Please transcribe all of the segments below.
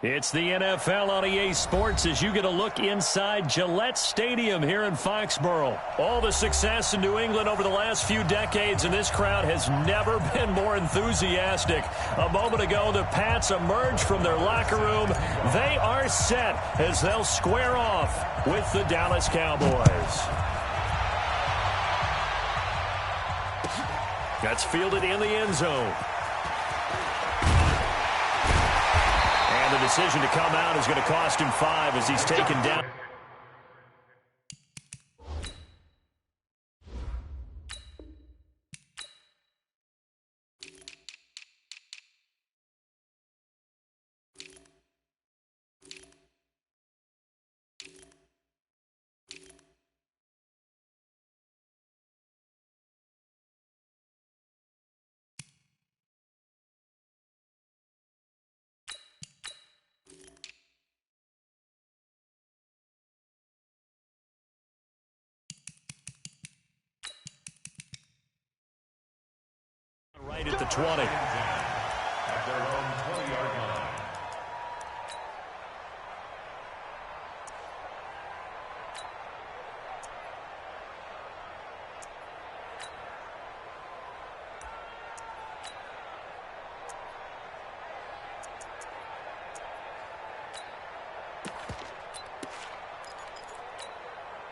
It's the NFL on EA Sports as you get a look inside Gillette Stadium here in Foxborough. All the success in New England over the last few decades, and this crowd has never been more enthusiastic. A moment ago, the Pats emerged from their locker room. They are set as they'll square off with the Dallas Cowboys. That's fielded in the end zone. The decision to come out is going to cost him 5 as he's taken down. Right at the 20. At their own 20-yard line.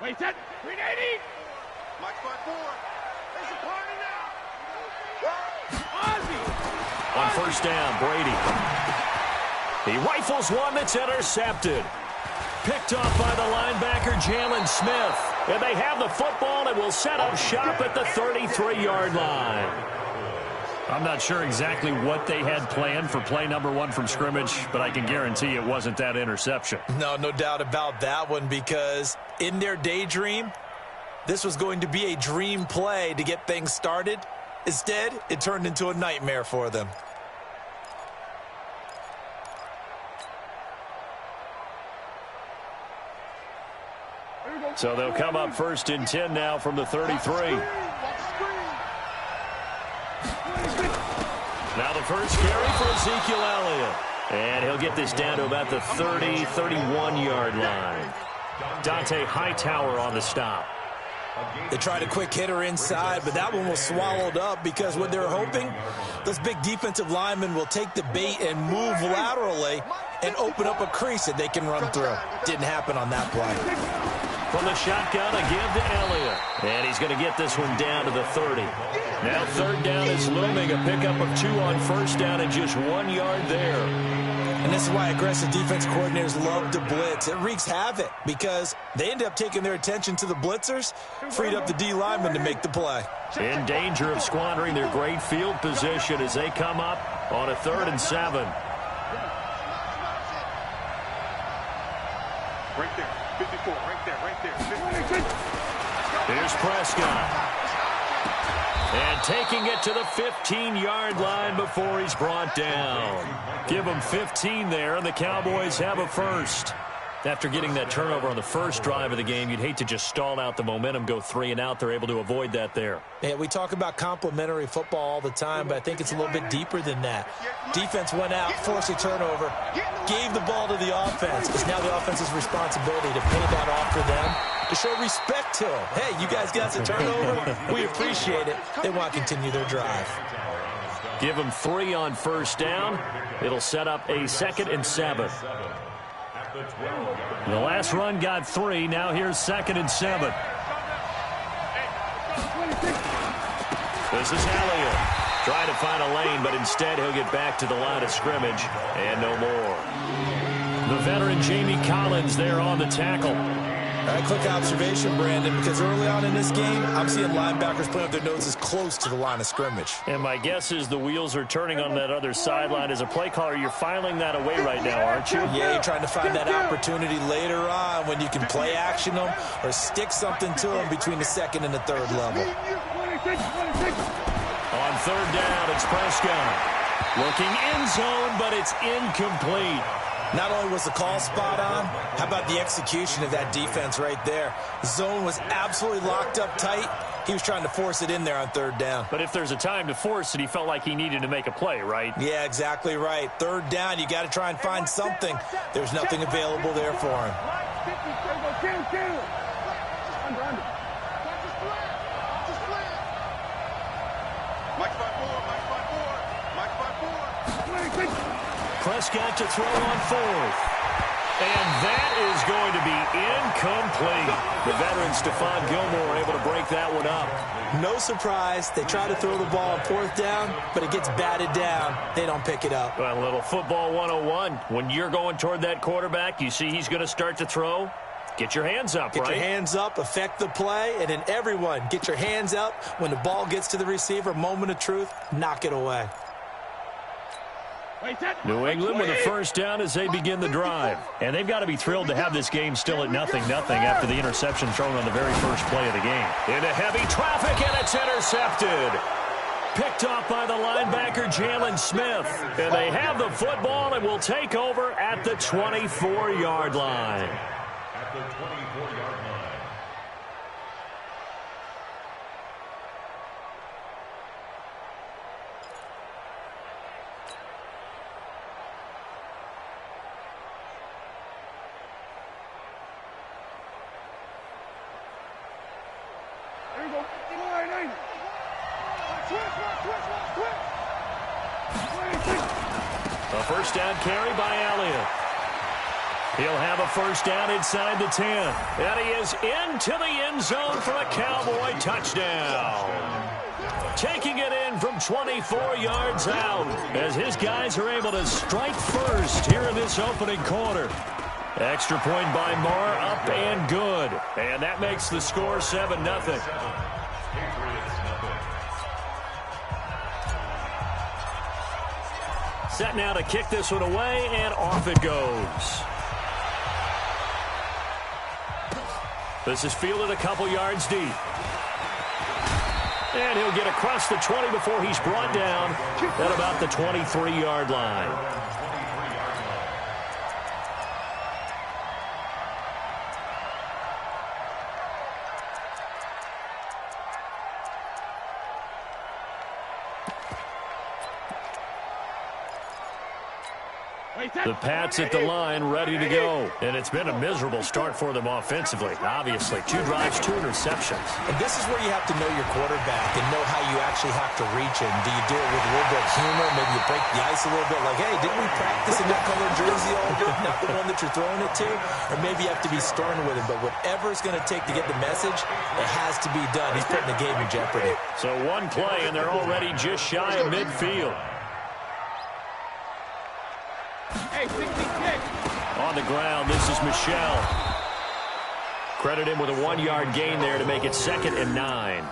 Wait, set, 380. Mike by 4. There's a party now. On first down, Brady. He rifles one that's intercepted. Picked off by the linebacker, Jalen Smith. And they have the football and will set up shop at the 33-yard line. I'm not sure exactly what they had planned for play number 1 from scrimmage, but I can guarantee it wasn't that interception. No doubt about that one, because in their daydream, this was going to be a dream play to get things started. Instead, it turned into a nightmare for them. So they'll come up first and 10 now from the 33. Now the first carry for Ezekiel Elliott. And he'll get this down to about the 30, 31-yard line. Dante Hightower on the stop. They tried a quick hitter inside, but that one was swallowed up because what they're hoping, those big defensive linemen will take the bait and move laterally and open up a crease that they can run through. Didn't happen on that play. From the shotgun, a give to Elliott. And he's going to get this one down to the 30. Now third down is looming. A pickup of 2 on first down and just 1 yard there. And this is why aggressive defense coordinators love to blitz. It wreaks havoc because they end up taking their attention to the blitzers, freed up the D linemen to make the play. In danger of squandering their great field position as they come up on a 3rd and 7. Right there, 54, right there, right there. 50. Here's Prescott. And taking it to the 15-yard line before he's brought down. Give him 15 there, and the Cowboys have a first. After getting that turnover on the first drive of the game, you'd hate to just stall out the momentum, go 3 and out. They're able to avoid that there. Yeah, we talk about complementary football all the time, but I think it's a little bit deeper than that. Defense went out, forced a turnover, gave the ball to the offense. It's now the offense's responsibility to pay that off for them, to show respect to them. Hey, you guys got the turnover. We appreciate it. They want to continue their drive. Give them 3 on first down. It'll set up a 2nd and 7. The last run got 3. Now here's 2nd and 7. This is Elliott. Trying to find a lane, but instead he'll get back to the line of scrimmage and no more. The veteran Jamie Collins there on the tackle. All right, quick observation, Brandon, because early on in this game, I'm seeing linebackers putting up their noses close to the line of scrimmage. And my guess is the wheels are turning on that other sideline. As a play caller, you're filing that away right now, aren't you? Yeah, you're trying to find that opportunity later on when you can play action them or stick something to them between the 2nd and the 3rd level. On 3rd down, it's Prescott. Looking end zone, but it's incomplete. Not only was the call spot on, how about the execution of that defense right there? Zone was absolutely locked up tight. He was trying to force it in there on third down. But if there's a time to force it, he felt like he needed to make a play, right? Yeah, exactly right. Third down, you got to try and find something. There's nothing available there for him. Prescott to throw on fourth. And that is going to be incomplete. The veteran Stephon Gilmore able to break that one up. No surprise. They try to throw the ball on fourth down, but it gets batted down. They don't pick it up. Well, a little football 101. When you're going toward that quarterback, you see he's going to start to throw. Get your hands up, right? Get your hands up, affect the play, and then everyone get your hands up. When the ball gets to the receiver, moment of truth, knock it away. New England with a first down as they begin the drive. And they've got to be thrilled to have this game still at 0-0 after the interception thrown on the very first play of the game. Into heavy traffic, and it's intercepted. Picked off by the linebacker, Jalen Smith. And they have the football and will take over at the 24-yard line. At the 24-yard line. A first down carry by Elliott. He'll have a first down inside the 10. And he is into the end zone for a Cowboy touchdown. Taking it in from 24 yards out as his guys are able to strike first here in this opening quarter. Extra point by Marr, up and good. And that makes the score 7-0. Set now to kick this one away, and off it goes. This is fielded a couple yards deep. And he'll get across the 20 before he's brought down at about the 23-yard line. The Pats at the line, ready to go. And it's been a miserable start for them offensively. Obviously, 2 drives, 2 interceptions. And this is where you have to know your quarterback and know how you actually have to reach him. Do you do it with a little bit of humor? Maybe you break the ice a little bit, like, hey, didn't we practice in that colored jersey all day? Not the one that you're throwing it to. Or maybe you have to be stern with him. But whatever it's going to take to get the message, it has to be done. He's putting the game in jeopardy. So one play, and they're already just shy of midfield. On the ground, this is Michel. Credit him with a 1-yard gain there to make it 2nd and 9.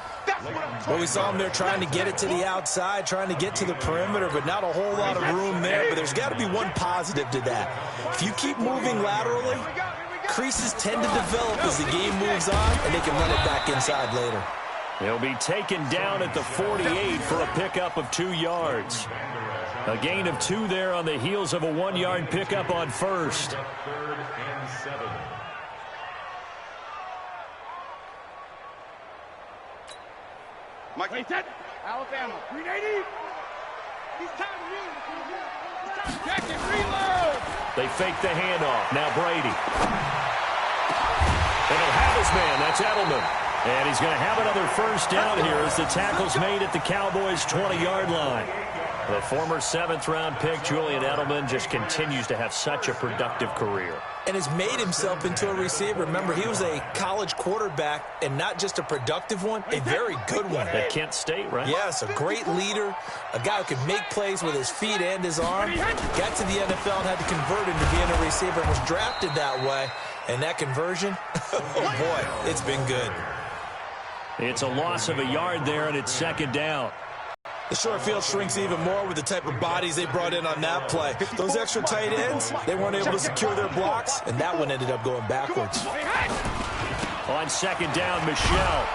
Well, we saw him there trying to get it to the outside, trying to get to the perimeter, but not a whole lot of room there. But there's got to be one positive to that. If you keep moving laterally, creases tend to develop as the game moves on, and they can run it back inside later. He'll be taken down at the 48 for a pickup of 2 yards. A gain of 2 there on the heels of a 1-yard pickup on first. 3rd and 7. Mike, wait, Alabama, 380. He's time to use. Jacket, reload. They fake the handoff. Now Brady. And he'll have his man. That's Edelman. And he's going to have another first down here as the tackle's made at the Cowboys' 20-yard line. The former 7th-round pick, Julian Edelman, just continues to have such a productive career. And has made himself into a receiver. Remember, he was a college quarterback, and not just a productive one, a very good one. At Kent State, right? Yes, a great leader, a guy who can make plays with his feet and his arm. Got to the NFL and had to convert into being a receiver and was drafted that way. And that conversion, oh boy, it's been good. It's a loss of a yard there, and it's 2nd down. The short field shrinks even more with the type of bodies they brought in on that play. Those extra tight ends, they weren't able to secure their blocks, and that one ended up going backwards. On 2nd down, Michel.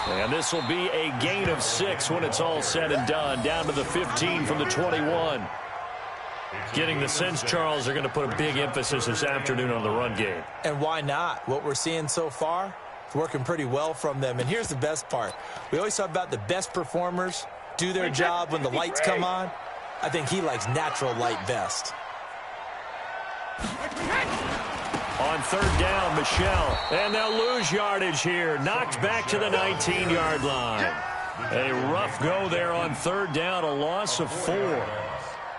And this will be a gain of 6 when it's all said and done. Down to the 15 from the 21. Getting the sense, Charles, they're going to put a big emphasis this afternoon on the run game. And why not? What we're seeing so far, it's working pretty well from them. And here's the best part. We always talk about the best performers do their job when the lights come on. I think he likes natural light best. On third down, Michelle. And they'll lose yardage here. Knocked back to the 19-yard line. A rough go there on third down, a loss of 4.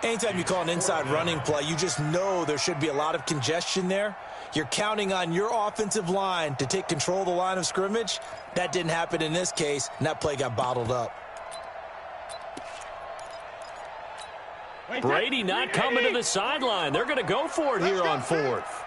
Anytime you call an inside running play, you just know there should be a lot of congestion there. You're counting on your offensive line to take control of the line of scrimmage. That didn't happen in this case, and that play got bottled up. Brady not coming to the sideline. They're going to go for it here on fourth.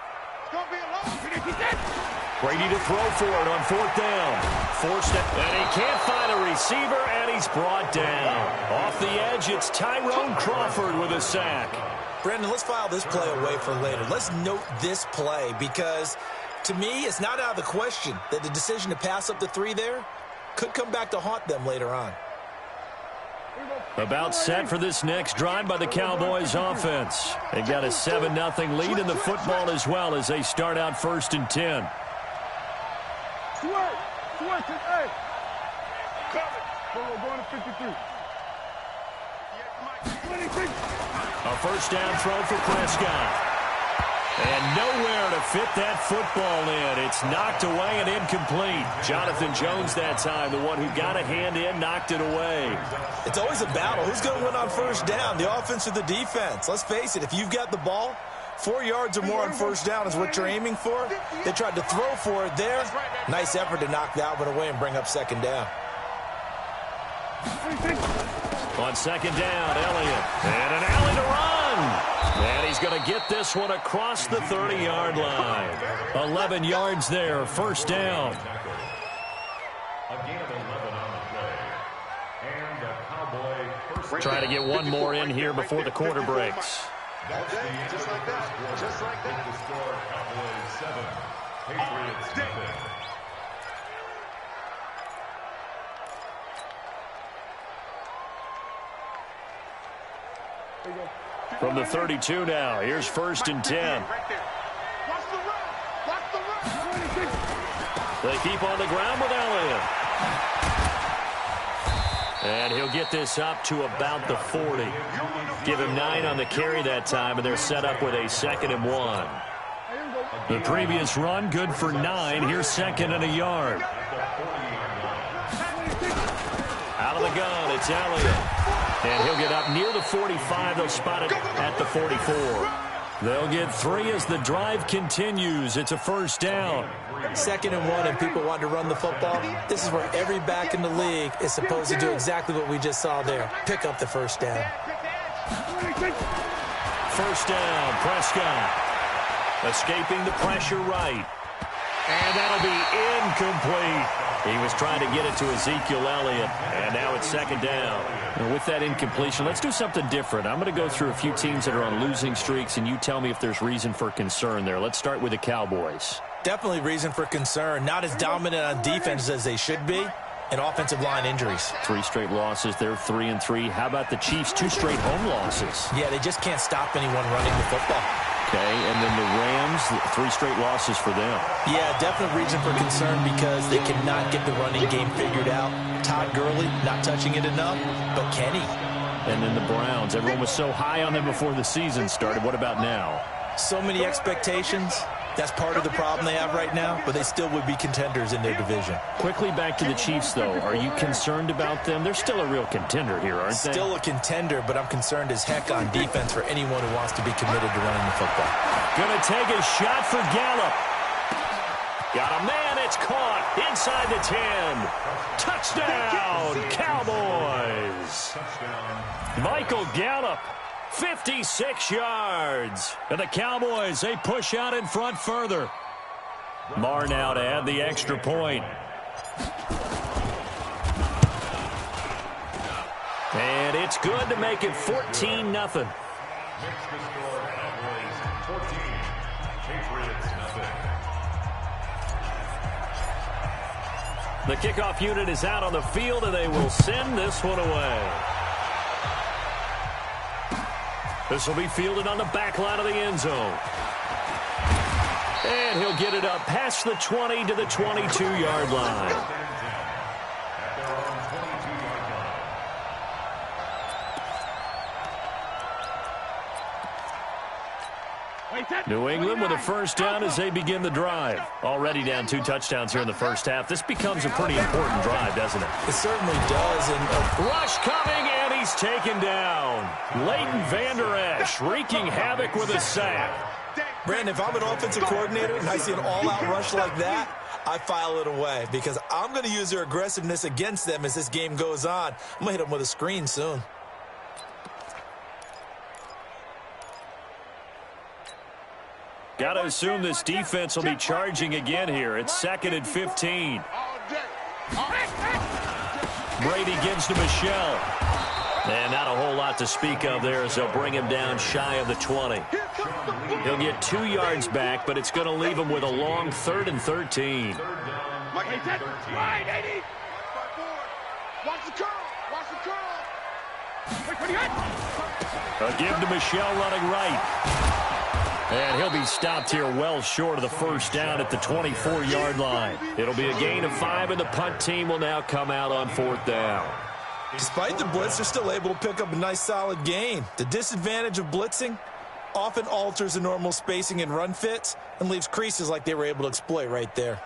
Brady to throw for it on fourth down. Forced it, and he can't find a receiver, and he's brought down. Off the edge, it's Tyrone Crawford with a sack. Brandon, let's file this play away for later. Let's note this play because, to me, it's not out of the question that the decision to pass up the 3 there could come back to haunt them later on. About set for this next drive by the Cowboys offense. They got a 7-0 lead in the football as well as they start out 1st and 10. Going to 53. A first down throw for Prescott. And nowhere to fit that football in. It's knocked away and incomplete. Jonathan Jones that time, the one who got a hand in, knocked it away. It's always a battle. Who's going to win on first down, the offense or the defense? Let's face it, if you've got the ball, 4 yards or more on first down is what you're aiming for. They tried to throw for it there. Nice effort to knock that one away and bring up second down. On second down, Elliott. And an alley to run. And he's going to get this one across the 30-yard line. 11 yards there, first down. A gain of 11 on the play. And a Cowboy first. Try to get one more in here before the quarter breaks. That's the end of the first quarter. Just like that. The score, Cowboys 7, Patriots nothing. From the 32 now, here's 1st and 10. They keep on the ground with Elliott. And he'll get this up to about the 40. Give him 9 on the carry that time, and they're set up with a 2nd and 1. The previous run, good for 9. Here's 2nd and a yard. Out of the gun, it's Elliott. And he'll get up near the 45. They'll spot it at the 44. They'll get 3 as the drive continues. It's a first down. 2nd and 1, and people want to run the football. This is where every back in the league is supposed to do exactly what we just saw there. Pick up the first down. First down, Prescott. Escaping the pressure right. And that'll be incomplete. He was trying to get it to Ezekiel Elliott, and now it's 2nd down. And with that incompletion, let's do something different. I'm going to go through a few teams that are on losing streaks, and you tell me if there's reason for concern there. Let's start with the Cowboys. Definitely reason for concern. Not as dominant on defense as they should be, and offensive line injuries. 3 straight losses. They're 3-3. How about the Chiefs? 2 straight home losses. Yeah, they just can't stop anyone running the football. Okay, and then the Rams, 3 straight losses for them. Yeah, definite reason for concern because they cannot get the running game figured out. Todd Gurley not touching it enough, but Kenny. And then the Browns. Everyone was so high on them before the season started. What about now? So many expectations. That's part of the problem they have right now, but they still would be contenders in their division. Quickly back to the Chiefs, though. Are you concerned about them? They're still a real contender here, aren't they? Still a contender, but I'm concerned as heck on defense for anyone who wants to be committed to running the football. Going to take a shot for Gallup. Got a man, it's caught inside the 10. Touchdown, Cowboys. Michael Gallup. 56 yards. And the Cowboys, they push out in front further. Marr now to add the extra point. And it's good to make it 14-0. Makes the score Cowboys 14, Patriots nothing. The kickoff unit is out on the field, and they will send this one away. This will be fielded on the back line of the end zone. And he'll get it up past the 20 to the 22-yard line. New England with a first down as they begin the drive. Already down 2 touchdowns here in the first half. This becomes a pretty important drive, doesn't it? It certainly does. And rush coming, and he's taken down. Leighton Vander Esch wreaking havoc with a sack. Brandon, if I'm an offensive coordinator and I see an all-out rush like that, I file it away because I'm going to use their aggressiveness against them as this game goes on. I'm going to hit them with a screen soon. Got to assume this defense will be charging again here. It's 2nd and 15. Brady gives to Michelle. And not a whole lot to speak of there as they'll bring him down shy of the 20. He'll get 2 yards back, but it's going to leave him with a long 3rd and 13. Watch the curl. Watch the curl. A give to Michelle running right. And he'll be stopped here well short of the first down at the 24-yard line. It'll be a gain of 5, and the punt team will now come out on 4th down. Despite the blitz, they're still able to pick up a nice solid gain. The disadvantage of blitzing often alters the normal spacing and run fits and leaves creases like they were able to exploit right there.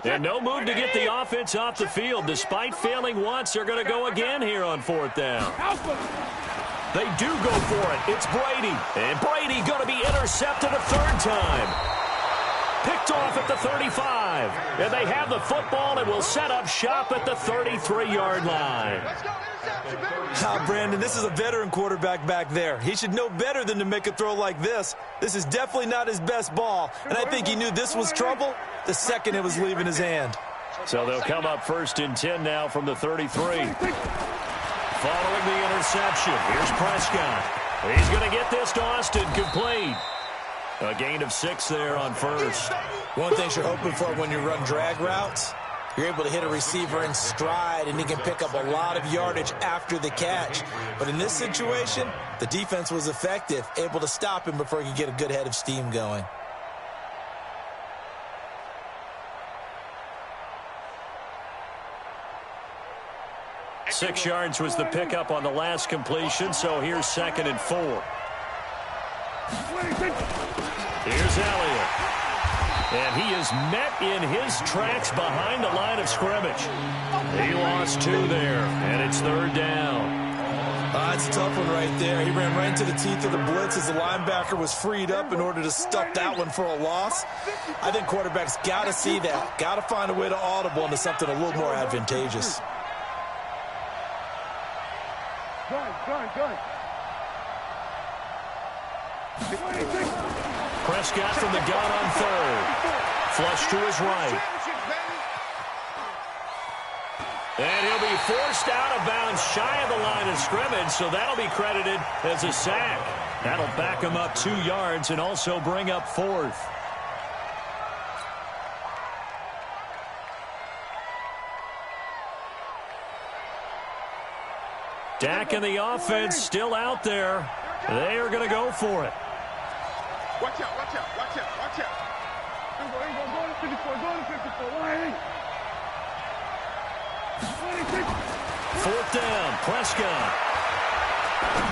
And no move to get the offense off the field. Despite failing once, they're going to go again here on 4th down. They do go for it. It's Brady. And Brady going to be intercepted a 3rd time. Picked off at the 35. And they have the football and will set up shop at the 33-yard line. Brandon, this is a veteran quarterback back there. He should know better than to make a throw like this. This is definitely not his best ball, and I think he knew this was trouble the second it was leaving his hand. So they'll come up 1st and 10 now from the 33. Following the interception, here's Prescott. He's going to get this to Austin complete. A gain of 6 there on 1st. One thing you're hoping for when you run drag routes, you're able to hit a receiver in stride, and he can pick up a lot of yardage after the catch. But in this situation, the defense was effective, able to stop him before he could get a good head of steam going. Six yards was the pickup on the last completion, so here's 2nd and 4. Here's Elliott. And he is met in his tracks behind the line of scrimmage. He lost 2 there, and it's 3rd down. That's a tough one right there. He ran right into the teeth of the blitz as the linebacker was freed up in order to stuff that one for a loss. I think quarterbacks got to see that. Got to find a way to audible into something a little more advantageous. Good. Prescott from the gun on 3rd. Flush to his right. And he'll be forced out of bounds shy of the line of scrimmage, so that'll be credited as a sack. That'll back him up 2 yards and also bring up 4th. Dak and the offense still out there. They are going to go for it. Watch out. Go to 54. 4th down, Prescott.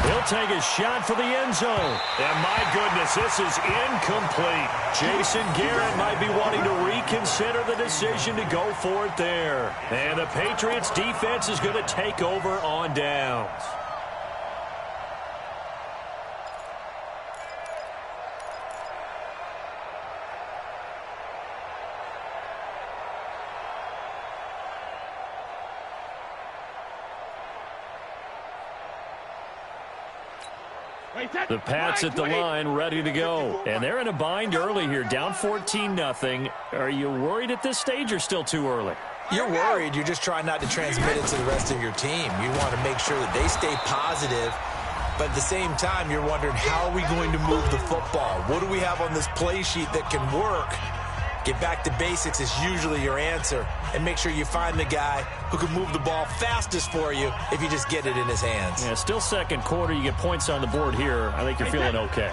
He'll take a shot for the end zone. And my goodness, this is incomplete. Jason Garrett might be wanting to reconsider the decision to go for it there. And the Patriots defense is going to take over on downs. The Pats at the line, ready to go. And they're in a bind early here, down 14-0. Are you worried at this stage or still too early? You're worried. You're just trying not to transmit it to the rest of your team. You want to make sure that they stay positive. But at the same time, you're wondering, how are we going to move the football? What do we have on this play sheet that can work? Get back to basics is usually your answer, and make sure you find the guy who can move the ball fastest for you if you just get it in his hands. Yeah, still second quarter. You get points on the board here. I think you're feeling okay.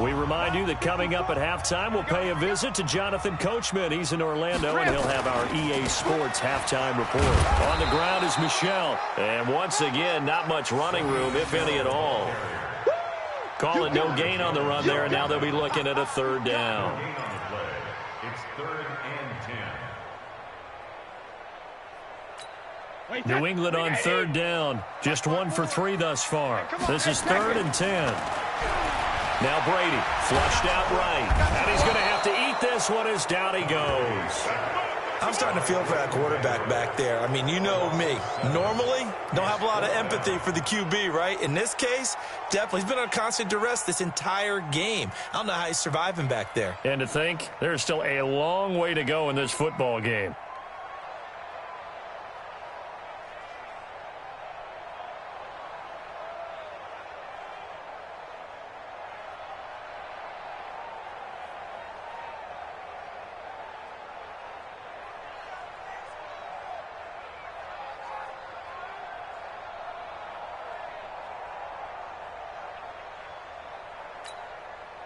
We remind you that coming up at halftime, we'll pay a visit to Jonathan Coachman. He's in Orlando, and he'll have our EA Sports halftime report. On the ground is Michelle. And once again, not much running room, if any at all. Calling no gain on the run there, and now they'll be looking at a third down. It's 3rd and 10. New England on third down. Just 1 for 3 thus far. This is 3rd and 10. Now Brady, flushed out right. And he's going to have to eat this one as down he goes. I'm starting to feel for that quarterback back there. I mean, you know me. Normally, don't have a lot of empathy for the QB, right? In this case, definitely. He's been on constant duress this entire game. I don't know how he's surviving back there. And to think, there's still a long way to go in this football game.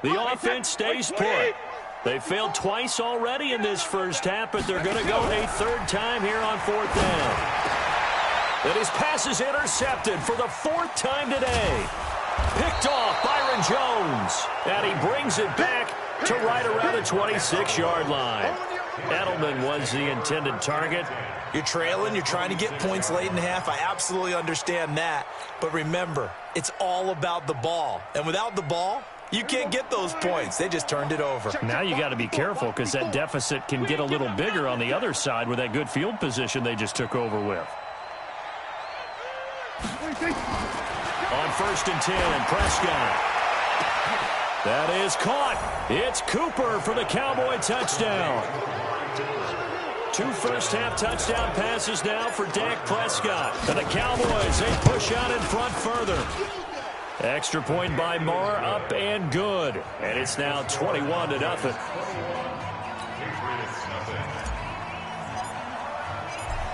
The offense stays put. They failed twice already in this first half, but they're going to go a third time here on 4th down. And his pass is intercepted for the 4th time today. Picked off Byron Jones. And he brings it back to right around the 26-yard line. Edelman was the intended target. You're trailing. You're trying to get points late in the half. I absolutely understand that. But remember, it's all about the ball. And without the ball, you can't get those points. They just turned it over. Now you got to be careful because that deficit can get a little bigger on the other side with that good field position they just took over with. On 1st and 10, Prescott. That is caught. It's Cooper for the Cowboy touchdown. 2 first-half touchdown passes now for Dak Prescott. And the Cowboys, they push out in front further. Extra point by Marr, up and good. And it's now 21-0.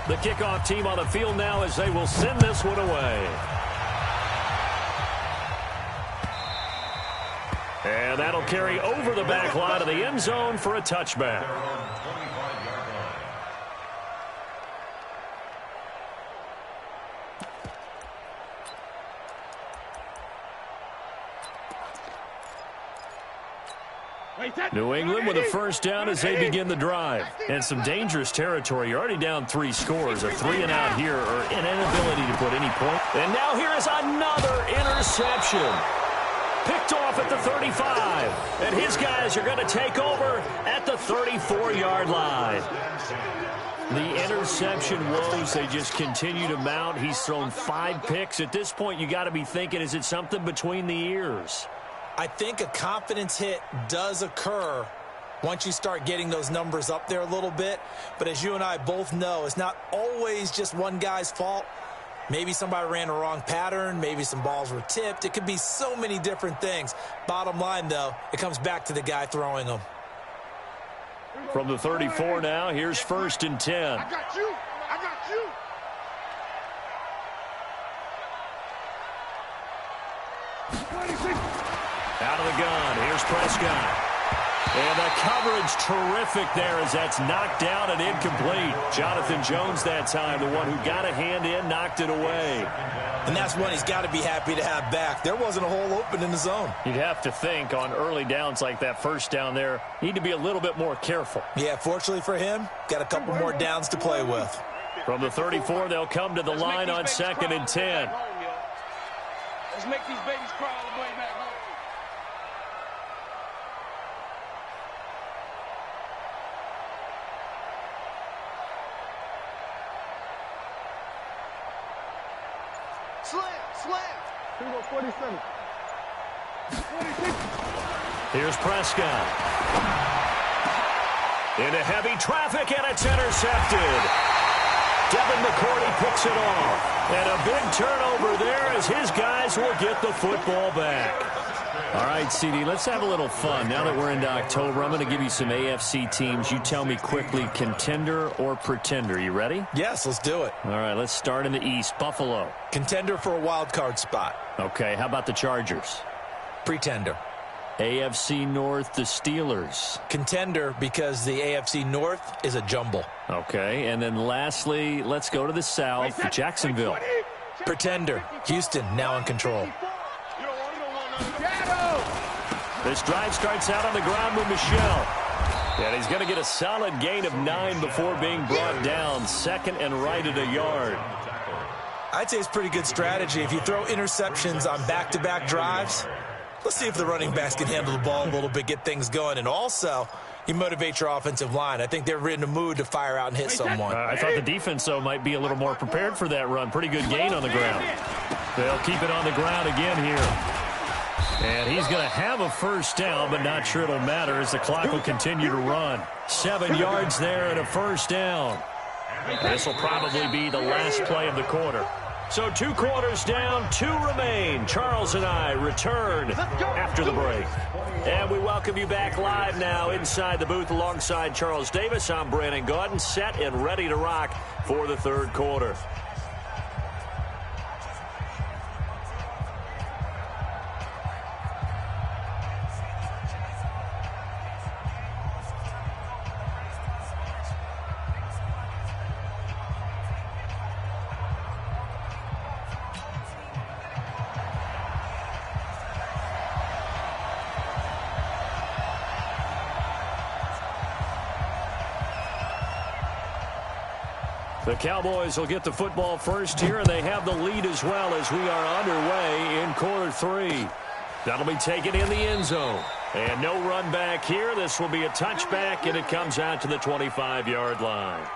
The kickoff team on the field now as they will send this one away. And that'll carry over the back line of the end zone for a touchback. New England with a first down as they begin the drive. And some dangerous territory. You're already down 3 scores. A 3-and-out here or an inability to put any point. And now here is another interception. Picked off at the 35. And his guys are going to take over at the 34-yard line. The interception woes, they just continue to mount. He's thrown 5 picks. At this point, you got to be thinking, is it something between the ears? I think a confidence hit does occur once you start getting those numbers up there a little bit. But as you and I both know, it's not always just one guy's fault. Maybe somebody ran a wrong pattern. Maybe some balls were tipped. It could be so many different things. Bottom line, though, it comes back to the guy throwing them. From the 34 now, here's 1st and 10. I got you. I got you. Out of the gun, here's Prescott. And the coverage terrific there as that's knocked down and incomplete. Jonathan Jones that time, the one who got a hand in, knocked it away. And that's one he's got to be happy to have back. There wasn't a hole open in the zone. You'd have to think on early downs like that first down there, need to be a little bit more careful. Yeah, fortunately for him, got a couple more downs to play with. From the 34, they'll come to the line on 2nd and 10. Let's make these babies cry all the way back home. Slam. Here we go, 47. 46. Here's Prescott. Into heavy traffic, and it's intercepted. Devin McCourty picks it off. And a big turnover there as his guys will get the football back. All right, CD, let's have a little fun. Now that we're into October, I'm going to give you some AFC teams. You tell me quickly, contender or pretender. You ready? Yes, let's do it. All right, let's start in the East. Buffalo. Contender for a wild card spot. Okay, how about the Chargers? Pretender. AFC North, the Steelers. Contender because the AFC North is a jumble. Okay, and then lastly, let's go to the South, Jacksonville. Pretender. Houston now in control. This drive starts out on the ground with Michel. And he's going to get a solid gain of 9 before being brought down. Second and right at a yard. I'd say it's pretty good strategy. If you throw interceptions on back-to-back drives, let's see if the running backs can handle the ball a little bit, get things going. And also, you motivate your offensive line. I think they're in the mood to fire out and hit someone. I thought the defense, though, might be a little more prepared for that run. Pretty good gain on the ground. They'll keep it on the ground again here. And he's going to have a first down, but not sure it'll matter as the clock will continue to run. 7 yards there and a first down. This will probably be the last play of the quarter. So 2 quarters down, 2 remain. Charles and I return after the break. And we welcome you back live now inside the booth alongside Charles Davis. I'm Brandon Gaudin, set and ready to rock for the third quarter. The Cowboys will get the football first here, and they have the lead as well as we are underway in quarter 3. That'll be taken in the end zone. And no run back here. This will be a touchback, and it comes out to the 25-yard line.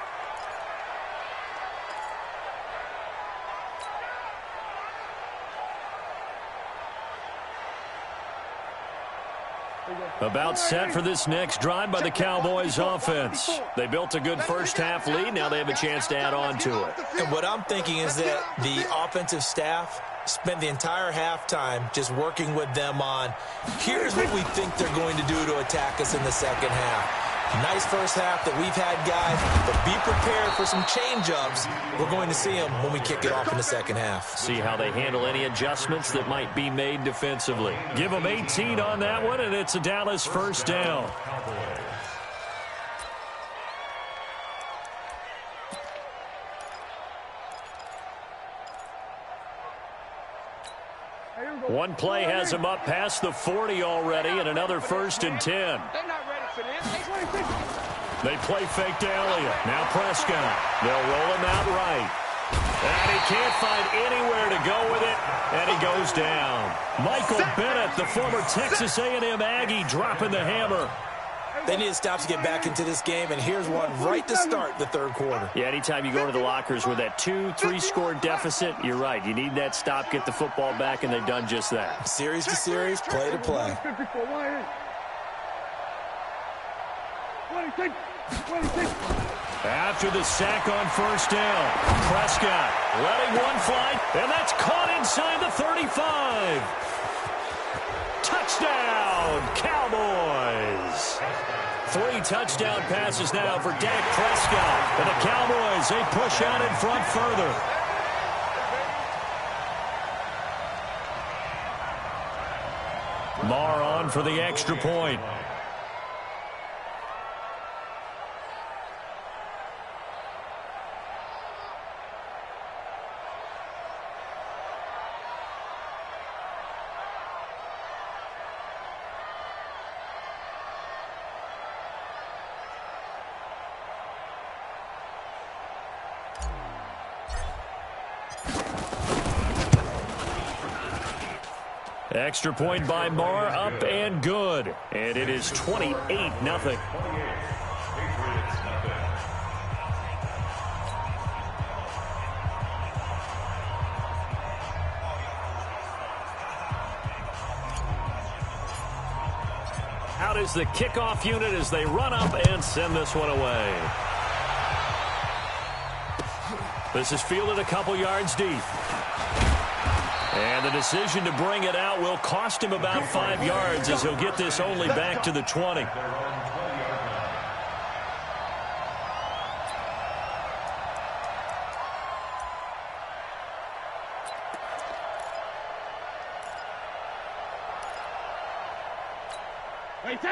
About set for this next drive by the Cowboys offense. They built a good first-half lead. Now they have a chance to add on to it. And what I'm thinking is that the offensive staff spent the entire halftime just working with them on, here's what we think they're going to do to attack us in the second half. Nice first half that we've had, guys, but be prepared for some change-ups. We're going to see them when we kick it off in the second half. See how they handle any adjustments that might be made defensively. Give them 18 on that one, and it's a Dallas first down. One play has him up past the 40 already, and another first and 10. They play fake to Elliott. Now Prescott. They'll roll him out right. And he can't find anywhere to go with it, and he goes down. Michael Bennett, the former Texas A&M Aggie, dropping the hammer. They need to stop to get back into this game, and here's one right to start the third quarter. Yeah, anytime you go to the lockers with that 2-3 score deficit, you're right. You need that stop, get the football back, and they've done just that. Series to series, play to play. After the sack on first down, Prescott letting one fly, and that's caught inside the 35. Touchdown, Cowboys. 3 touchdown passes now for Dak Prescott. And the Cowboys, they push out in front further. Marr on for the extra point. Extra point by Marr, up and good. And it is 28-0. Out is the kickoff unit as they run up and send this one away. This is fielded a couple yards deep. And the decision to bring it out will cost him about 5 yards as he'll get this only back to the 20.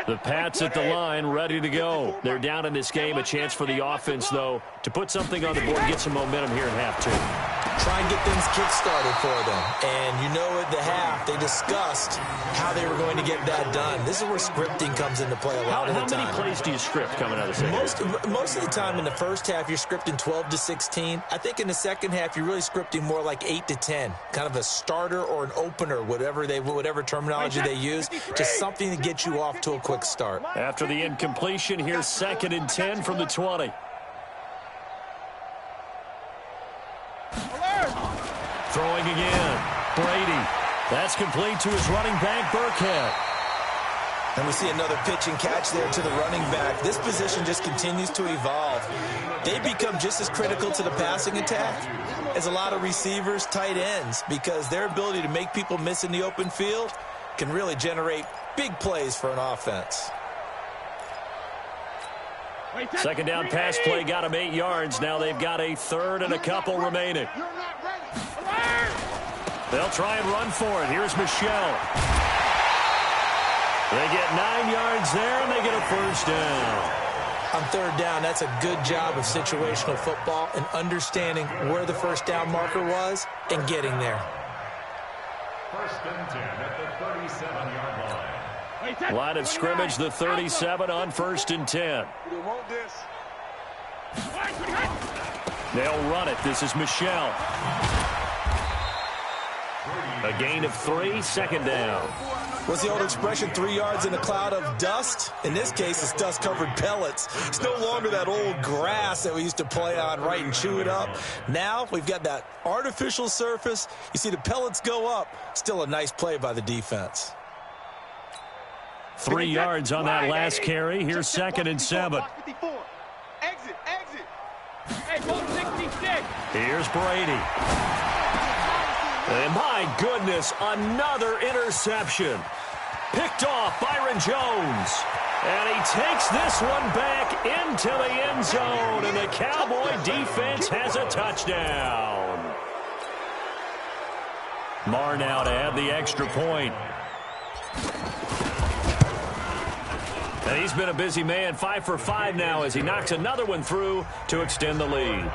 The Pats at the line, ready to go. They're down in this game. A chance for the offense, though, to put something on the board, get some momentum here in half 2. Try and get things kick-started for them. And you know at the half, they discussed how they were going to get that done. This is where scripting comes into play a lot of the time. How many plays do you script coming out of the second half? Most of the time in the first half, you're scripting 12 to 16. I think in the second half, you're really scripting more like 8 to 10. Kind of a starter or an opener, whatever terminology they use. Just something to get you off to a quick start. After the incompletion, here's 2nd and 10 from the 20. Throwing again. Brady. That's complete to his running back, Burkhead. And we see another pitch and catch there to the running back. This position just continues to evolve. They become just as critical to the passing attack as a lot of receivers, tight ends, because their ability to make people miss in the open field can really generate big plays for an offense. Second down pass play got him 8 yards. Now they've got a 3rd and a couple remaining. They'll try and run for it. Here's Michelle. They get 9 yards there, and they get a 1st down. On 3rd down, that's a good job of situational football and understanding where the 1st down marker was and getting there. 1st and 10 at the 37-yard line. Line of scrimmage, the 37 on 1st and 10. They'll run it. This is Michelle. A gain of 3, 2nd down. What's the old expression, 3 yards in a cloud of dust? In this case, it's dust-covered pellets. It's no longer that old grass that we used to play on, right, and chew it up. Now we've got that artificial surface. You see the pellets go up. Still a nice play by the defense. 3 yards on that last carry. Here's 2nd and 7. Exit. Hey, go 66. Here's Brady. And my goodness, another interception. Picked off Byron Jones. And he takes this one back into the end zone. And the Cowboy defense has a touchdown. Marr now to add the extra point. And he's been a busy man, 5 for 5 now as he knocks another one through to extend the lead.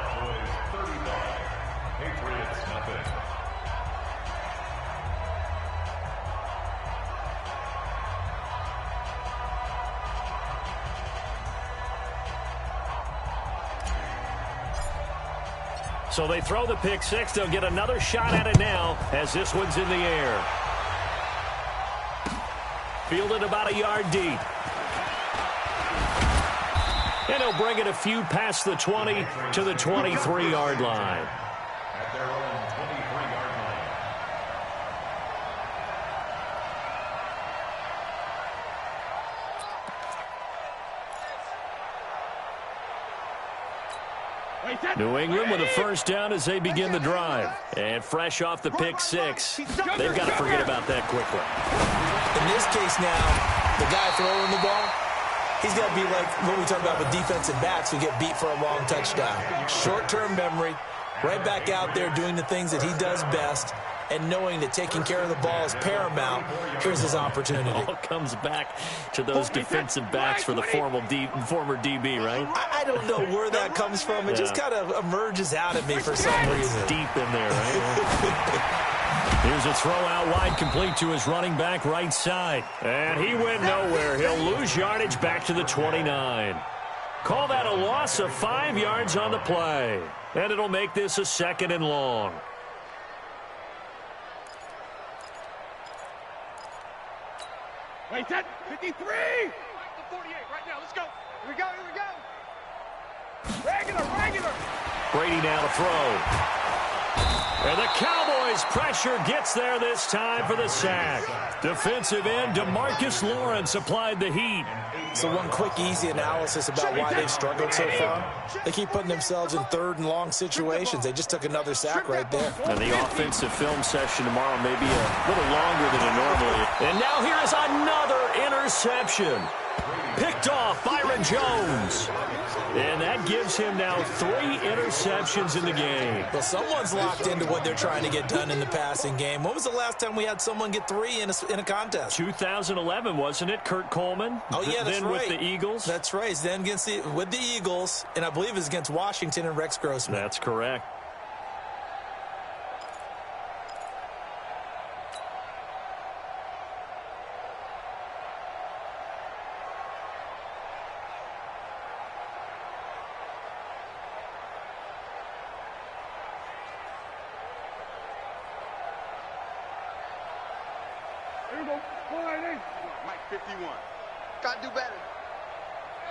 So they throw the pick 6. They'll get another shot at it now as this one's in the air. Fielded about a yard deep. And he'll bring it a few past the 20 to the 23-yard line. At their own 23-yard line. New England with a 1st down as they begin the drive. And fresh off the pick 6, they've got to forget about that quickly. In this case now, the guy throwing the ball, he's got to be like what we talk about with defensive backs who get beat for a long touchdown. Short-term memory, right back out there doing the things that he does best, and knowing that taking care of the ball is paramount. Here's his opportunity. It all comes back to those defensive backs for the former DB, right? I don't know where that comes from. It just kind of emerges out at me for some reason. Deep in there, right? Here's a throw out wide, complete to his running back right side. And he went nowhere. He'll lose yardage back to the 29. Call that a loss of 5 yards on the play. And it'll make this a 2nd and long. Wait, that 53. 48 right now. Let's go. Here we go. Here we go. Regular. Brady now to throw. And the Cowboys' pressure gets there this time for the sack. Defensive end DeMarcus Lawrence applied the heat. So one quick, easy analysis about why they've struggled so far. They keep putting themselves in third and long situations. They just took another sack right there. And the offensive film session tomorrow may be a little longer than it normally. And now here is another interception. Picked off Byron Jones. And that gives him now 3 interceptions in the game. Well, someone's locked into what they're trying to get done in the passing game. When was the last time we had someone get 3 in a contest? 2011, wasn't it? Kurt Coleman? Oh, yeah, that's then right. With the Eagles? That's right. Then with the Eagles, and I believe it's against Washington and Rex Grossman. That's correct. Mike 51. Gotta do better.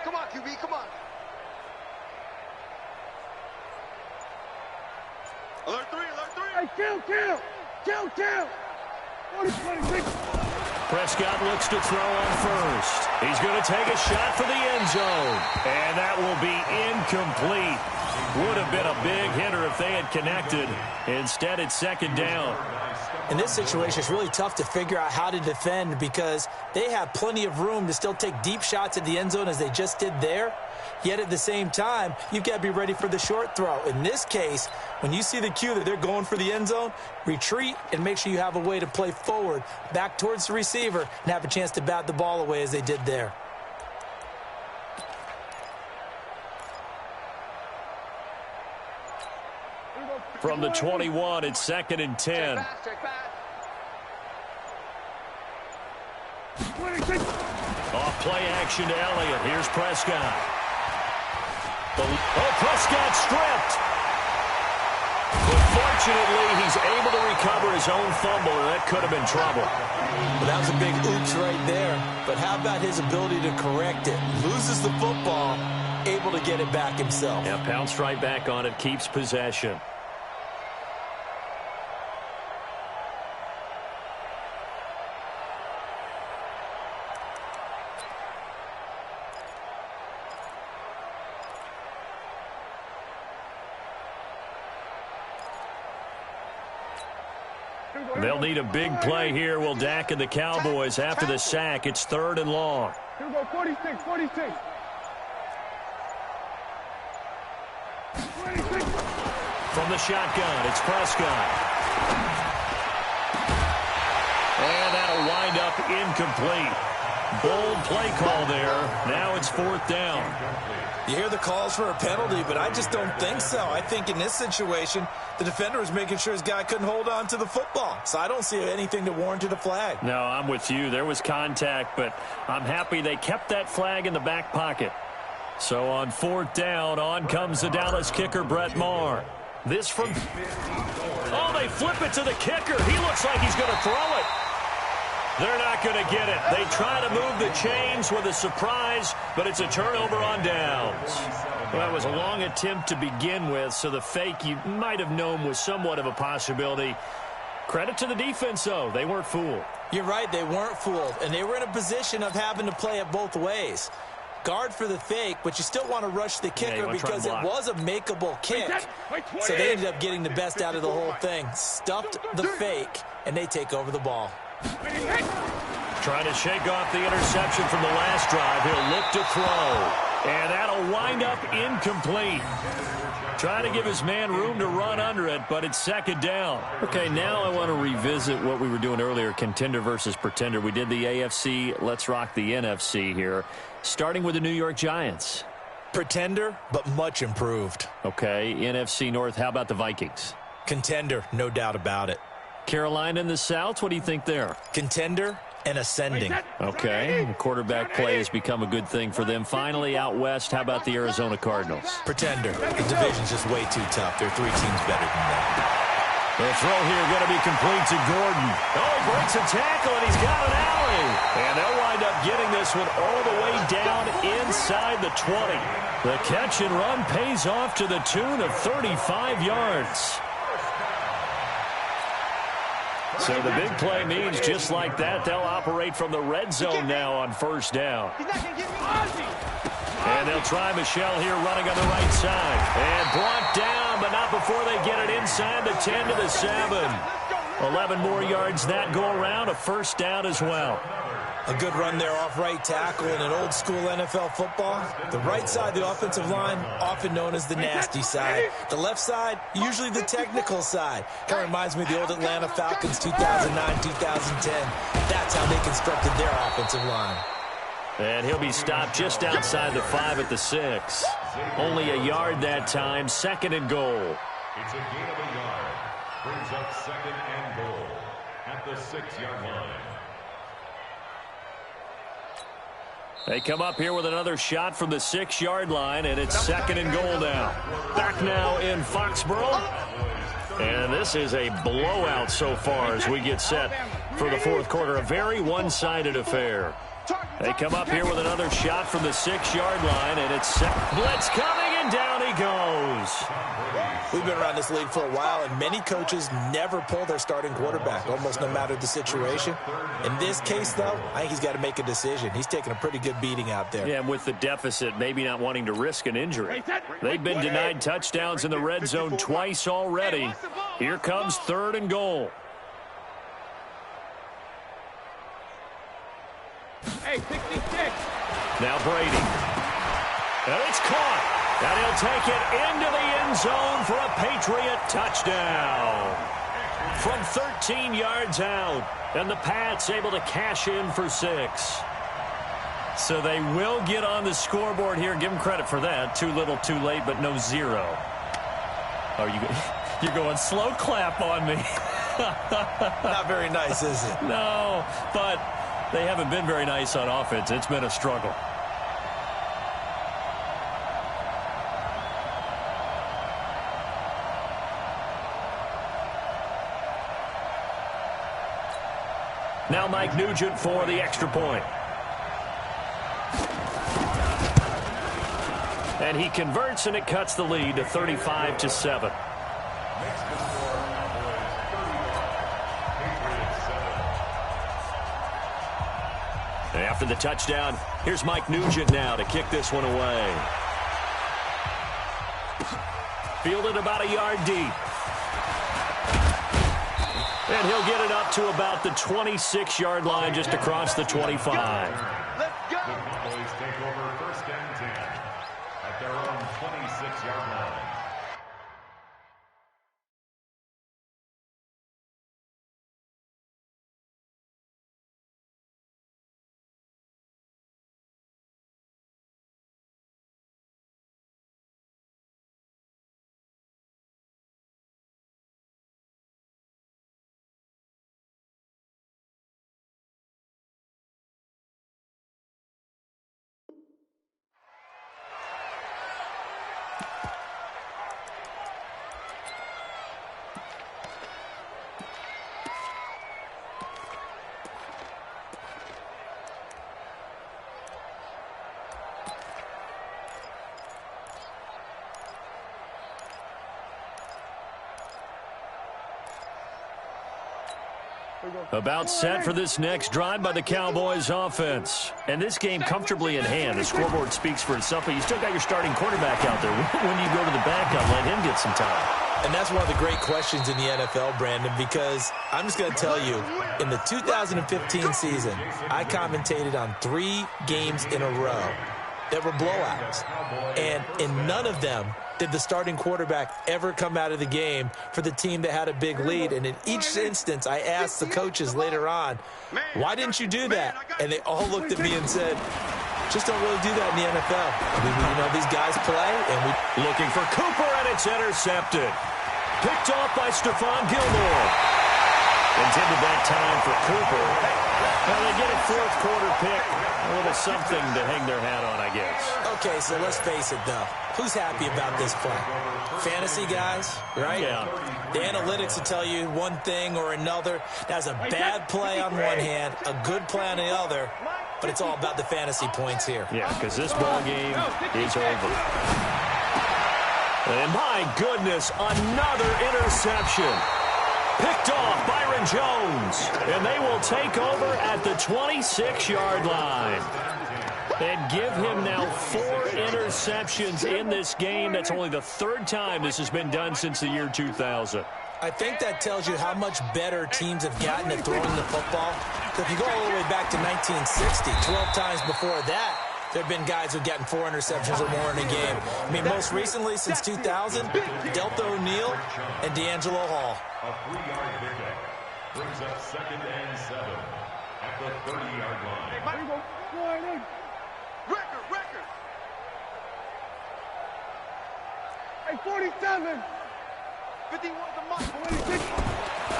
Come on, QB, come on. Alert 3, alert 3. Hey, kill. 26. Prescott looks to throw on first. He's going to take a shot for the end zone. And that will be incomplete. Would have been a big hitter if they had connected. Instead, it's second down. In this situation, it's really tough to figure out how to defend because they have plenty of room to still take deep shots at the end zone as they just did there. Yet at the same time, you've got to be ready for the short throw. In this case, when you see the cue that they're going for the end zone, retreat and make sure you have a way to play forward, back towards the receiver, and have a chance to bat the ball away as they did there. From the 21, it's second and 10. Off play action to Elliott. Here's Prescott. Prescott stripped. But fortunately, he's able to recover his own fumble, and that could have been trouble. Well, that was a big oops right there. But how about his ability to correct it? Loses the football, able to get it back himself. Yeah, pounced right back on it, keeps possession. They'll need a big play here. Will Dak and the Cowboys after the sack. It's third and long. Here we go, 46. 26. From the shotgun, it's Prescott. And that'll wind up incomplete. Bold play call there. Now it's fourth down. You hear the calls for a penalty, but I just don't think so. I think in this situation, the defender was making sure his guy couldn't hold on to the football. So I don't see anything to warrant a flag. No, I'm with you. There was contact, but I'm happy they kept that flag in the back pocket. So on fourth down, on comes the Dallas kicker, Brett Maher. This from... Oh, they flip it to the kicker. He looks like he's going to throw it. They're not going to get it. They try to move the chains with a surprise, but it's a turnover on downs. Well, that was a long attempt to begin with, so the fake you might have known was somewhat of a possibility. Credit to the defense, though. They weren't fooled. You're right. They weren't fooled, and they were in a position of having to play it both ways. Guard for the fake, but you still want to rush the kicker because it was a makeable kick. So they ended up getting the best out of the whole thing. Stuffed the fake, and they take over the ball. Trying to shake off the interception from the last drive. He'll look to throw. And that'll wind up incomplete. Trying to give his man room to run under it, but it's second down. Okay, now I want to revisit what we were doing earlier, contender versus pretender. We did the AFC. Let's rock the NFC here. Starting with the New York Giants. Pretender, but much improved. Okay, NFC North, how about the Vikings? Contender, no doubt about it. Carolina in the South, what do you think there? Contender and ascending. Okay, quarterback play has become a good thing for them. Finally, out west, how about the Arizona Cardinals? Pretender. The division's just way too tough. There are 3 teams better than that. The throw here going to be complete to Gordon. Oh, he breaks a tackle, and he's got an alley. And they'll wind up getting this one all the way down inside the 20. The catch and run pays off to the tune of 35 yards. So the big play means just like that, they'll operate from the red zone now on first down. And they'll try Michelle here running on the right side. And brought down, but not before they get it inside the 10 to the 7. 11 more yards that go around, a first down as well. A good run there off right tackle in an old-school NFL football. The right side, the offensive line, often known as the nasty side. The left side, usually the technical side. Kind of reminds me of the old Atlanta Falcons 2009, 2010. That's how they constructed their offensive line. And he'll be stopped just outside the 5 at the 6. Only a yard that time, second and goal. It's a gain of a yard. Brings up second and goal at the 6-yard line. They come up here with another shot from the 6-yard line, and it's second and goal now. Back now in Foxborough. And this is a blowout so far as we get set for the fourth quarter. A very one-sided affair. They come up here with another shot from the 6-yard line, and it's blitz coming, and down he goes. We've been around this league for a while, and many coaches never pull their starting quarterback, almost no matter the situation. In this case, though, I think he's got to make a decision. He's taking a pretty good beating out there. Yeah, and with the deficit, maybe not wanting to risk an injury. They've been denied touchdowns in the red zone twice already. Here comes third and goal. Hey, 66. Now Brady. And it's caught. And he'll take it into the end zone for a Patriot touchdown. From 13 yards out. And the Pats able to cash in for 6. So they will get on the scoreboard here. Give them credit for that. Too little, too late, but no 0. Oh, you're going slow clap on me. Not very nice, is it? No, but they haven't been very nice on offense. It's been a struggle. Now Mike Nugent for the extra point. And he converts, and it cuts the lead to 35-7. After the touchdown, here's Mike Nugent now to kick this one away. Fielded about a yard deep. And he'll get it up to about the 26-yard line, just across the 25. Let's go. The Cowboys take over first and 10 at their own 26-yard line. About set for this next drive by the Cowboys offense. And this game comfortably in hand. The scoreboard speaks for itself, but you still got your starting quarterback out there. When do you go to the backup, let him get some time? And that's one of the great questions in the NFL, Brandon, because I'm just going to tell you, in the 2015 season, I commentated on 3 games in a row that were blowouts. And in none of them did the starting quarterback ever come out of the game for the team that had a big lead. And in each instance, I asked the coaches later on, why didn't you do that? And they all looked at me and said, just don't really do that in the NFL. I mean, you know, these guys play, and we... Looking for Cooper, and it's intercepted. Picked off by Stephon Gilmore. Intended that time for Cooper. Well, they get a fourth quarter pick. A little something to hang their hat on, I guess. Okay, so let's face it, though. Who's happy about this play? Fantasy guys, right? Yeah. The analytics will tell you one thing or another. That's a bad play on one hand, a good play on the other, but it's all about the fantasy points here. Yeah, because this ball game is over. And my goodness, another interception. Picked off Byron Jones. And they will take over at the 26-yard line. And give him now 4 interceptions in this game. That's only the 3rd time this has been done since the year 2000. I think that tells you how much better teams have gotten at throwing the football. If you go all the way back to 1960, 12 times before that, there have been guys who've gotten 4 interceptions or more in a game. I mean, most recently, since 2000, Delta O'Neal and D'Angelo Hall. A 3-yard pickup brings up 2nd and 7 at the 30-yard line. Record. Hey, 47. 51 the mark.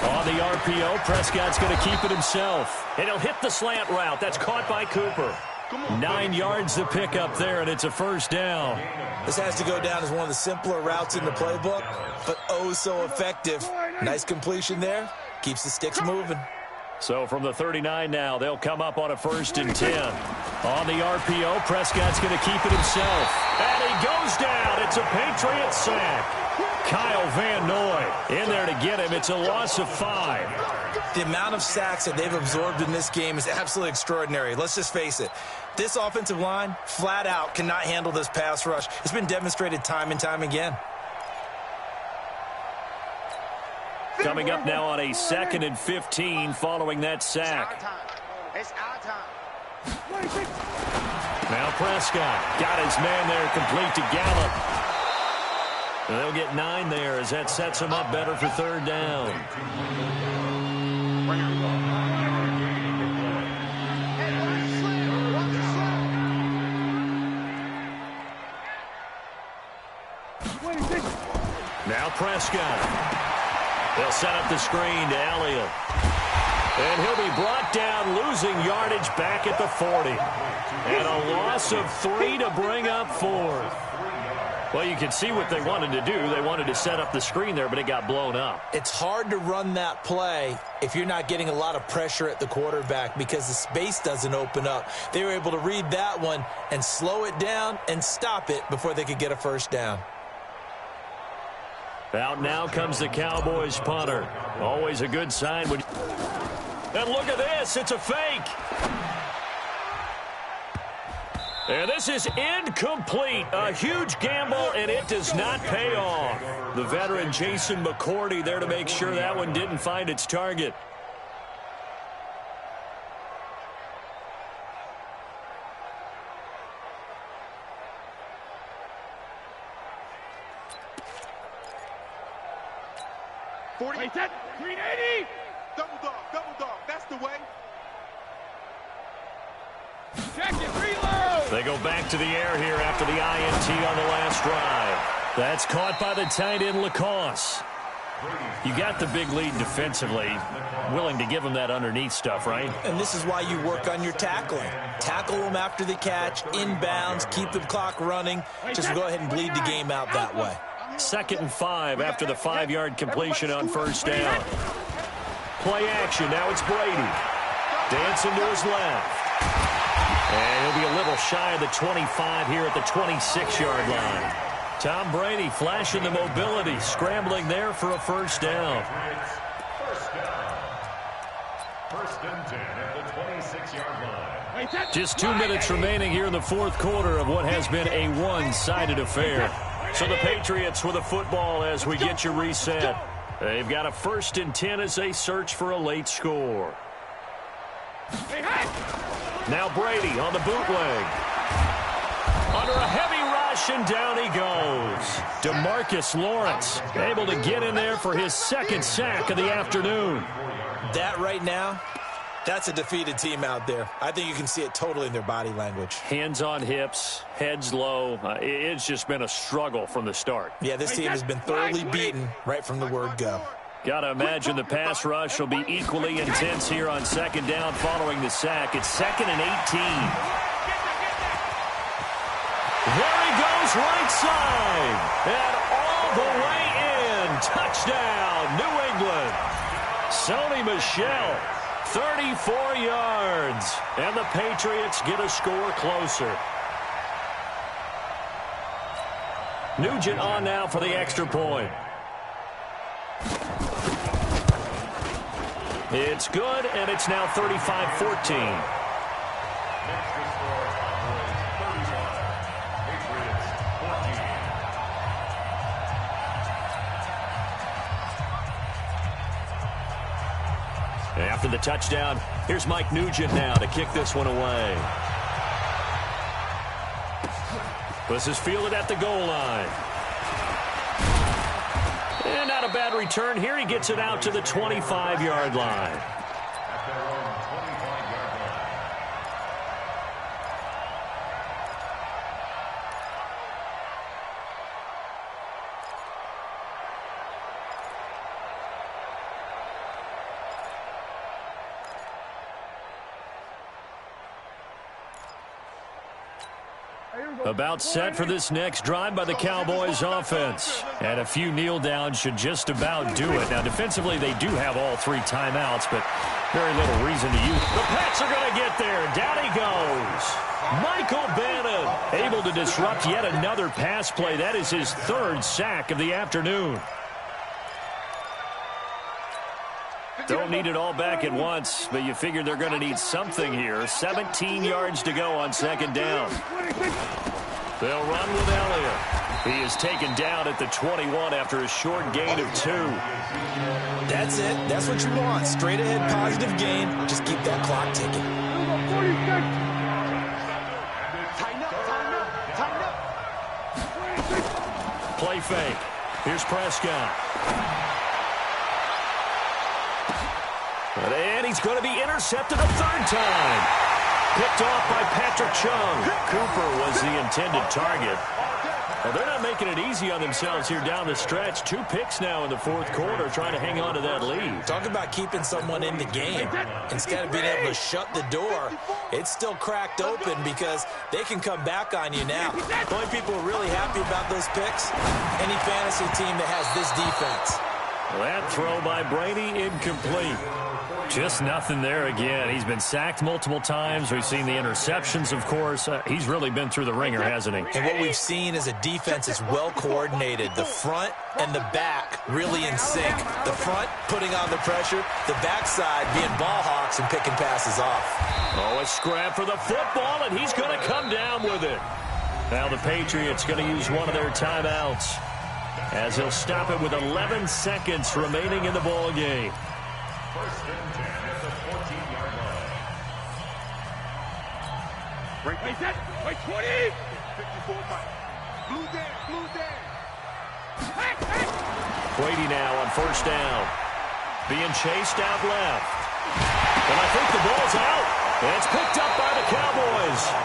On the RPO, Prescott's going to keep it himself. And he'll hit the slant route. That's caught by Cooper. 9 yards to pick up there, and it's a first down. This has to go down as one of the simpler routes in the playbook, but oh so effective. Nice completion there. Keeps the sticks moving. So from the 39 now, they'll come up on a 1st and 10. On the RPO, Prescott's going to keep it himself. And he goes down. It's a Patriot sack. Kyle Van Noy in there to get him. It's a loss of 5. The amount of sacks that they've absorbed in this game is absolutely extraordinary. Let's just face it. This offensive line, flat out, cannot handle this pass rush. It's been demonstrated time and time again. Coming up now on a 2nd and 15 following that sack. It's our time. Now Prescott got his man there complete to Gallup. And they'll get 9 there as that sets him up better for 3rd down. Now Prescott. They'll set up the screen to Elliott. And he'll be brought down, losing yardage back at the 40. And a loss of 3 to bring up 4th. Well, you can see what they wanted to do. They wanted to set up the screen there, but it got blown up. It's hard to run that play if you're not getting a lot of pressure at the quarterback because the space doesn't open up. They were able to read that one and slow it down and stop it before they could get a first down. Out now comes the Cowboys punter. Always a good sign when... And look at this. It's a fake. And this is incomplete. A huge gamble, and it does not pay off. The veteran Jason McCourty there to make sure that one didn't find its target. Wait, that 380. Double dog. That's the way. Check it, reload. They go back to the air here after the INT on the last drive. That's caught by the tight end, Lacoste. You got the big lead defensively. Willing to give them that underneath stuff, right? And this is why you work on your tackling. Tackle them after the catch, inbounds, keep the clock running. Just go ahead and bleed the game out that way. 2nd and 5 after the 5-yard completion on 1st down. Play action. Now it's Brady. Dancing to his left. And he'll be a little shy of the 25 here at the 26-yard line. Tom Brady flashing the mobility, scrambling there for a first down. First and 10 at the 26-yard line. Just 2 minutes remaining here in the 4th quarter of what has been a one-sided affair. So the Patriots with a football as we get you reset. They've got a 1st and 10 as they search for a late score. Now Brady on the bootleg. Under a heavy rush, and down he goes. DeMarcus Lawrence able to get in there for his 2nd sack of the afternoon. That right now, that's a defeated team out there. I think you can see it totally in their body language. Hands on hips, heads low. It's just been a struggle from the start. Yeah, this team has been thoroughly beaten right from the word go. Got to imagine the pass rush will be equally intense here on 2nd down following the sack. It's 2nd and 18. There he goes right side. And all the way in. Touchdown, New England. Sony Michel, 34 yards. And the Patriots get a score closer. Nugent on now for the extra point. It's good, and it's now 35-14. Next to score, Cowboys 31, Patriots 14. After the touchdown, here's Mike Nugent now to kick this one away. This is fielded at the goal line. And not a bad return here. He gets it out to the 25-yard line. At their own 25-yard line. About set for this next drive by the Cowboys offense. And a few kneel downs should just about do it. Now, defensively, they do have all 3 timeouts, but very little reason to use. The Pats are going to get there. Down he goes. Michael Bannon able to disrupt yet another pass play. That is his 3rd sack of the afternoon. Don't need it all back at once, but you figure they're going to need something here. 17 yards to go on 2nd down. They'll run with Elliott. He is taken down at the 21 after a short gain of 2. That's it. That's what you want. Straight ahead positive gain. Just keep that clock ticking. Play fake. Here's Prescott. And he's going to be intercepted a 3rd time. Picked off by Patrick Chung. Cooper was the intended target. Well, they're not making it easy on themselves here down the stretch. 2 picks now in the 4th quarter trying to hang on to that lead. Talk about keeping someone in the game. Instead of being able to shut the door, it's still cracked open because they can come back on you now. The only people who are really happy about those picks, any fantasy team that has this defense. That throw by Brady incomplete. Just nothing there again. He's been sacked multiple times. We've seen the interceptions, of course. He's really been through the ringer, hasn't he? And what we've seen is a defense is well coordinated. The front and the back really in sync. The front putting on the pressure. The backside being ball hawks and picking passes off. Oh, a scrap for the football, and he's going to come down with it. Now the Patriots going to use one of their timeouts as he'll stop it with 11 seconds remaining in the ball game. 1st and 10 at the 14-yard line. Wait, set. Wait, 20. 54 fight. Blue down. Hey. Brady now on 1st down. Being chased out left. And I think the ball's out. And it's picked up by the Cowboys.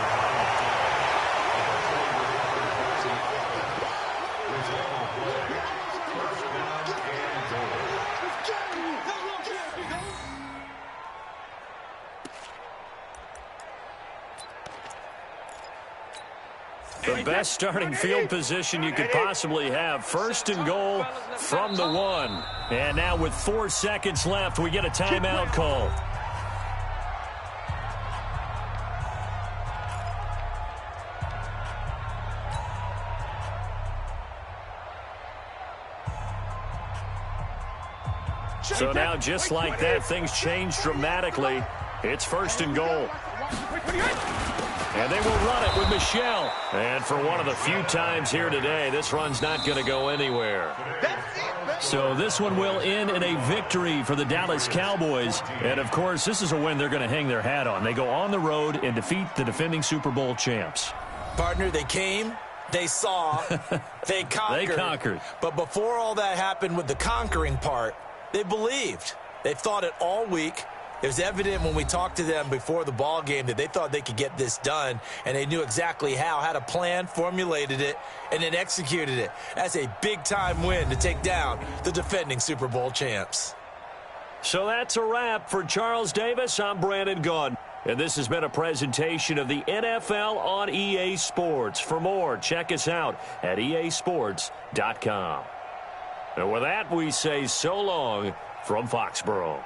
The best starting field position you could possibly have. 1st and goal from the 1. And now with 4 seconds left, we get a timeout call. So now just like that, things change dramatically. It's 1st and goal. And they will run it with Michelle. And for one of the few times here today, this run's not going to go anywhere. So this one will end in a victory for the Dallas Cowboys. And, of course, this is a win they're going to hang their hat on. They go on the road and defeat the defending Super Bowl champs. Partner, they came, they saw, they conquered. They conquered. But before all that happened with the conquering part, they believed. They thought it all week. It was evident when we talked to them before the ball game that they thought they could get this done, and they knew exactly how, had a plan, formulated it, and then executed it. That's a big-time win to take down the defending Super Bowl champs. So that's a wrap for Charles Davis. I'm Brandon Gaudin. And this has been a presentation of the NFL on EA Sports. For more, check us out at easports.com. And with that, we say so long from Foxborough.